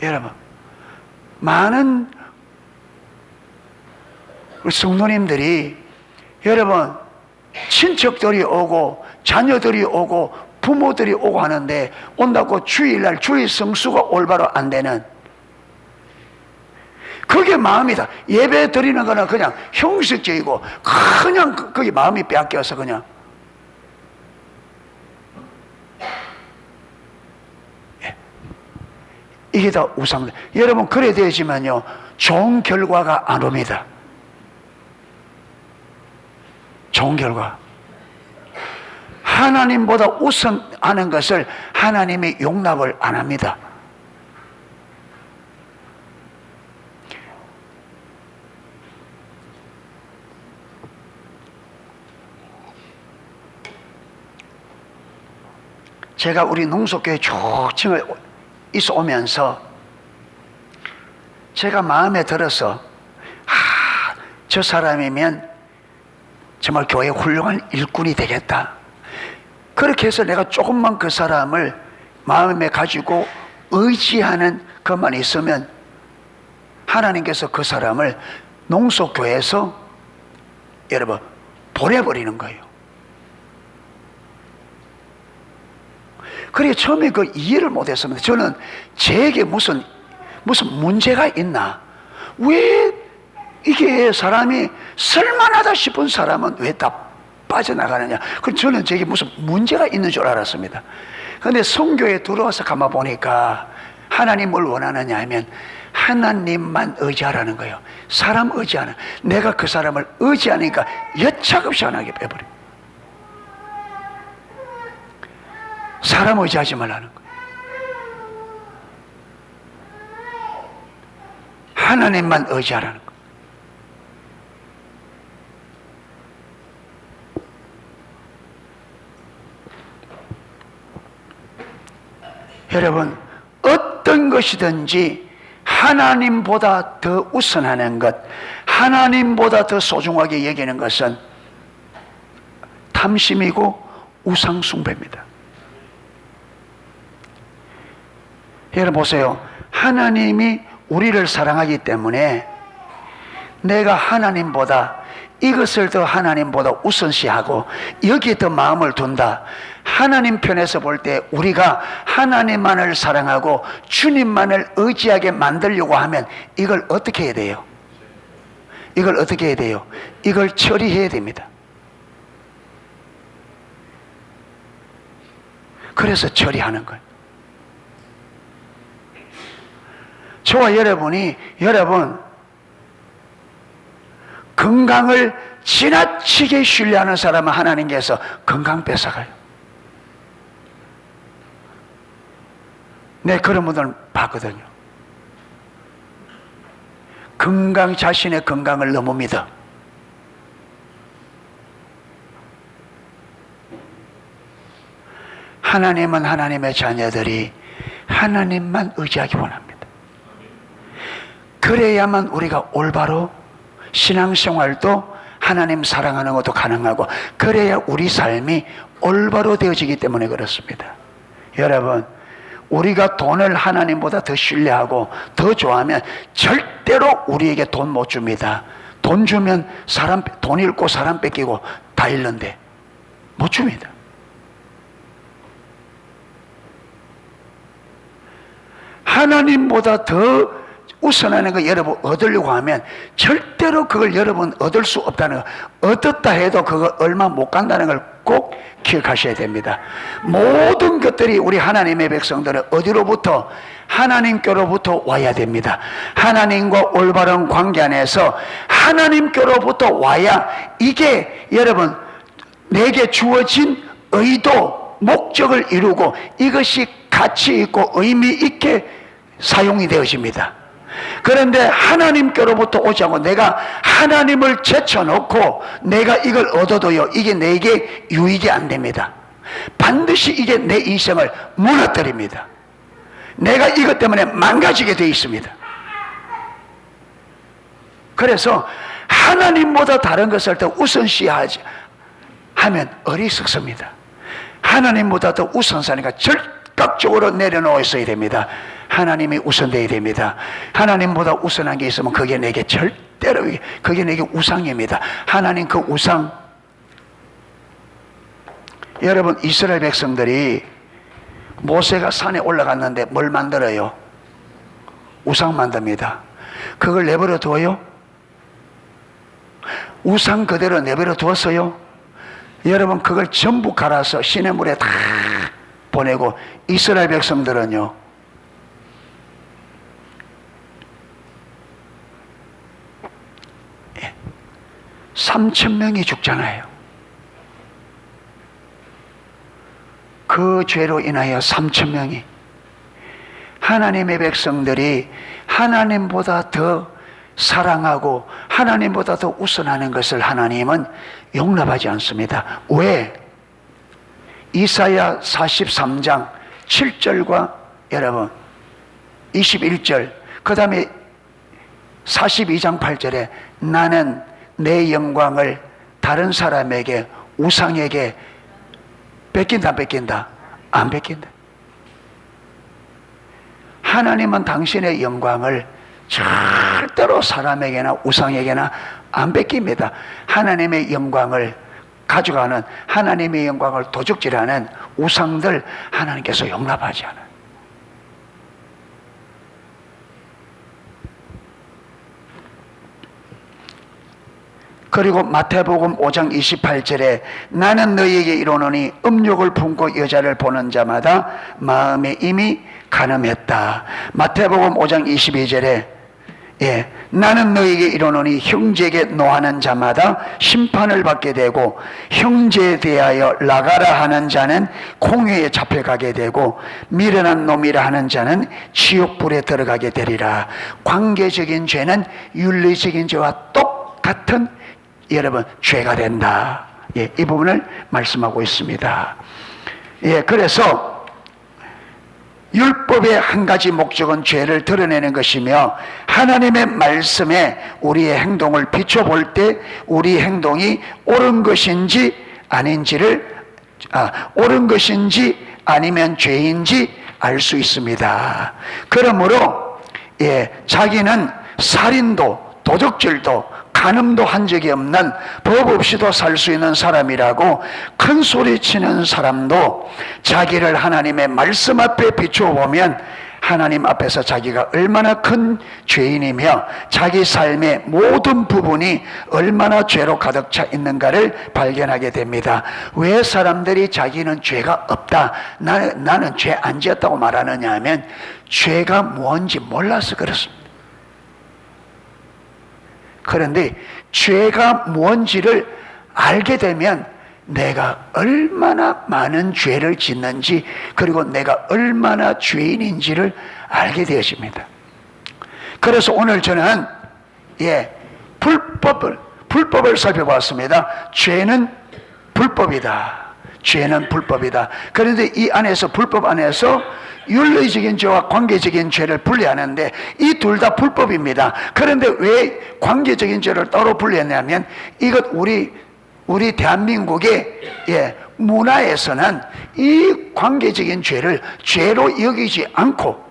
여러분 많은 우리 성도님들이 여러분 친척들이 오고 자녀들이 오고 부모들이 오고 하는데 온다고 주일날 주일 성수가 올바로 안 되는 그게 마음이다. 예배 드리는 거는 그냥 형식적이고 그냥 그게 마음이 빼앗겨서 그냥 이게 다 우상. 여러분 그래 되지만요 좋은 결과가 안 옵니다. 좋은 결과. 하나님보다 우선하는 것을 하나님이 용납을 안 합니다. 제가 우리 농속교회 조층을 있어 오면서 제가 마음에 들어서 저 사람이면 정말 교회 훌륭한 일꾼이 되겠다, 그렇게 해서 내가 조금만 그 사람을 마음에 가지고 의지하는 것만 있으면 하나님께서 그 사람을 농속교회에서 여러분 보내버리는 거예요. 그래 처음에 그 이해를 못했습니다. 저는 제게 무슨 문제가 있나, 왜 이게 사람이 쓸만하다 싶은 사람은 왜 다 빠져나가느냐, 그럼 저는 제게 무슨 문제가 있는 줄 알았습니다. 그런데 성교에 들어와서 가만 보니까 하나님 뭘 원하느냐 하면 하나님만 의지하라는 거예요. 사람 의지하는, 내가 그 사람을 의지하니까 여차없이 하나님께 빼버려요. 사람 의지하지 말라는 거예요. 하나님만 의지하라는 거예요. 여러분, 어떤 것이든지 하나님보다 더 우선하는 것, 하나님보다 더 소중하게 여기는 것은 탐심이고 우상숭배입니다. 여러분 보세요. 하나님이 우리를 사랑하기 때문에 내가 하나님보다, 이것을 더 하나님보다 우선시하고 여기에 더 마음을 둔다. 하나님 편에서 볼 때 우리가 하나님만을 사랑하고 주님만을 의지하게 만들려고 하면 이걸 어떻게 해야 돼요? 이걸 어떻게 해야 돼요? 이걸 처리해야 됩니다. 그래서 처리하는 거예요. 저와 여러분이, 여러분 건강을 지나치게 신뢰하는 사람은 하나님께서 건강 뺏어가요. 네, 그런 분들 봤거든요. 자신의 건강을 너무 믿어. 하나님은 하나님의 자녀들이 하나님만 의지하기 원합니다. 그래야만 우리가 올바로 신앙생활도 하나님 사랑하는 것도 가능하고, 그래야 우리 삶이 올바로 되어지기 때문에 그렇습니다. 여러분, 우리가 돈을 하나님보다 더 신뢰하고 더 좋아하면 절대로 우리에게 돈 못 줍니다. 돈 주면 돈 잃고 사람 뺏기고 다 잃는데 못 줍니다. 하나님보다 더 우선하는 거 여러분 얻으려고 하면 절대로 그걸 여러분 얻을 수 없다는 거, 얻었다 해도 그거 얼마 못 간다는 걸 꼭 기억하셔야 됩니다. 모든 것들이 우리 하나님의 백성들은 어디로부터? 하나님께로부터 와야 됩니다. 하나님과 올바른 관계 안에서 하나님께로부터 와야 이게 여러분 내게 주어진 의도, 목적을 이루고 이것이 가치 있고 의미 있게 사용이 되어집니다. 그런데 하나님께로부터 오지 않고 내가 하나님을 제쳐놓고 내가 이걸 얻어도요, 이게 내게 유익이 안 됩니다. 반드시 이게 내 인생을 무너뜨립니다. 내가 이것 때문에 망가지게 되어 있습니다. 그래서 하나님보다 다른 것을 더 우선시하지 하면 어리석습니다. 하나님보다 더 우선사니까 적극적으로 내려놓아 있어야 됩니다. 하나님이 우선되어야 됩니다. 하나님보다 우선한 게 있으면 그게 내게 절대로, 그게 내게 우상입니다. 하나님 그 우상, 여러분 이스라엘 백성들이 모세가 산에 올라갔는데 뭘 만들어요? 우상 만듭니다. 그걸 내버려 둬요? 우상 그대로 내버려 두었어요? 여러분 그걸 전부 갈아서 시냇물에 다 보내고 이스라엘 백성들은요 3,000명이 죽잖아요. 그 죄로 인하여 3,000명이, 하나님의 백성들이 하나님보다 더 사랑하고 하나님보다 더 우선하는 것을 하나님은 용납하지 않습니다. 왜? 이사야 43장 7절과 여러분 21절, 그 다음에 42장 8절에 나는 내 영광을 다른 사람에게, 우상에게 뺏긴다, 안 뺏긴다? 안 뺏긴다. 하나님은 당신의 영광을 절대로 사람에게나 우상에게나 안 뺏깁니다. 하나님의 영광을 가져가는, 하나님의 영광을 도적질하는 우상들 하나님께서 용납하지 않아요. 그리고 마태복음 5장 28절에 나는 너희에게 이르노니 음욕을 품고 여자를 보는 자마다 마음에 이미 간음했다. 마태복음 5장 22절에 나는 너희에게 이르노니 형제에게 노하는 자마다 심판을 받게 되고 형제에 대하여 나가라 하는 자는 공회에 잡혀가게 되고 미련한 놈이라 하는 자는 지옥불에 들어가게 되리라. 관계적인 죄는 윤리적인 죄와 똑같은 여러분 죄가 된다. 이 부분을 말씀하고 있습니다. 그래서 율법의 한 가지 목적은 죄를 드러내는 것이며 하나님의 말씀에 우리의 행동을 비춰볼 때 우리 행동이 옳은 것인지 아닌지를 옳은 것인지 아니면 죄인지 알 수 있습니다. 그러므로 자기는 살인도 도적질도 간음도 한 적이 없는 법 없이도 살 수 있는 사람이라고 큰 소리치는 사람도 자기를 하나님의 말씀 앞에 비추어 보면 하나님 앞에서 자기가 얼마나 큰 죄인이며 자기 삶의 모든 부분이 얼마나 죄로 가득 차 있는가를 발견하게 됩니다. 왜 사람들이 자기는 죄가 없다, 나는 죄 안 지었다고 말하느냐 하면 죄가 뭔지 몰라서 그렇습니다. 그런데 죄가 뭔지를 알게 되면 내가 얼마나 많은 죄를 짓는지 그리고 내가 얼마나 죄인인지를 알게 되어집니다. 그래서 오늘 저는 불법을 살펴봤습니다. 죄는 불법이다. 죄는 불법이다. 그런데 이 안에서 불법 안에서 윤리적인 죄와 관계적인 죄를 분리하는데 이 둘 다 불법입니다. 그런데 왜 관계적인 죄를 따로 분리했냐면 이것 우리 대한민국의 문화에서는 이 관계적인 죄를 죄로 여기지 않고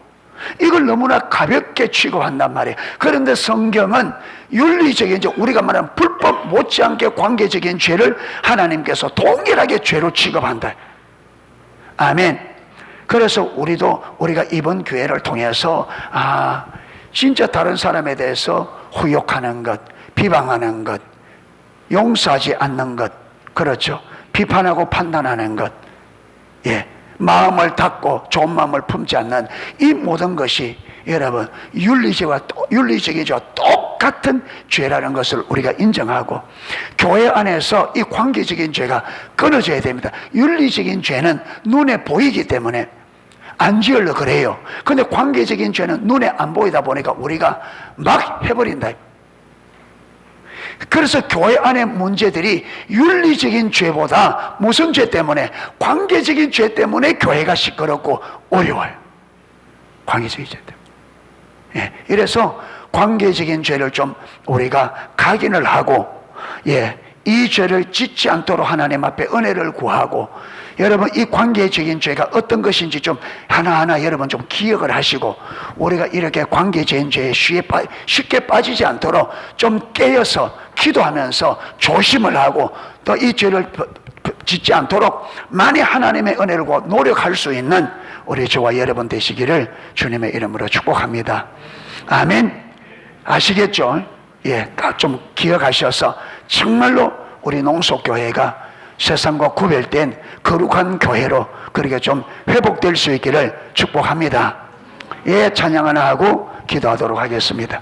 이걸 너무나 가볍게 취급한단 말이에요. 그런데 성경은 윤리적인 죄, 우리가 말하는 불법 못지않게 관계적인 죄를 하나님께서 동일하게 죄로 취급한다. 아멘. 그래서 우리가 이번 교회를 통해서 진짜 다른 사람에 대해서 후욕하는 것, 비방하는 것, 용서하지 않는 것, 그렇죠? 비판하고 판단하는 것, 마음을 닫고 좋은 마음을 품지 않는 이 모든 것이 여러분 윤리적인 죄와 똑같은 죄라는 것을 우리가 인정하고 교회 안에서 이 관계적인 죄가 끊어져야 됩니다. 윤리적인 죄는 눈에 보이기 때문에 안 지으려 그래요. 근데 관계적인 죄는 눈에 안 보이다 보니까 우리가 막 해버린다. 그래서 교회 안의 문제들이 윤리적인 죄보다 무슨 죄 때문에? 관계적인 죄 때문에 교회가 시끄럽고 어려워요. 관계적인 죄 때문에. 이래서 관계적인 죄를 좀 우리가 각인을 하고 이 죄를 짓지 않도록 하나님 앞에 은혜를 구하고 여러분 이 관계적인 죄가 어떤 것인지 좀 하나하나 여러분 좀 기억을 하시고 우리가 이렇게 관계적인 죄에 쉽게 빠지지 않도록 좀 깨어서 기도하면서 조심을 하고 또 이 죄를 짓지 않도록 많이 하나님의 은혜를 구하고 노력할 수 있는 우리 저와 여러분 되시기를 주님의 이름으로 축복합니다. 아멘. 아시겠죠? 딱 좀 기억하셔서 정말로 우리 농속교회가 세상과 구별된 거룩한 교회로 그렇게 좀 회복될 수 있기를 축복합니다. 찬양 하나 하고 기도하도록 하겠습니다.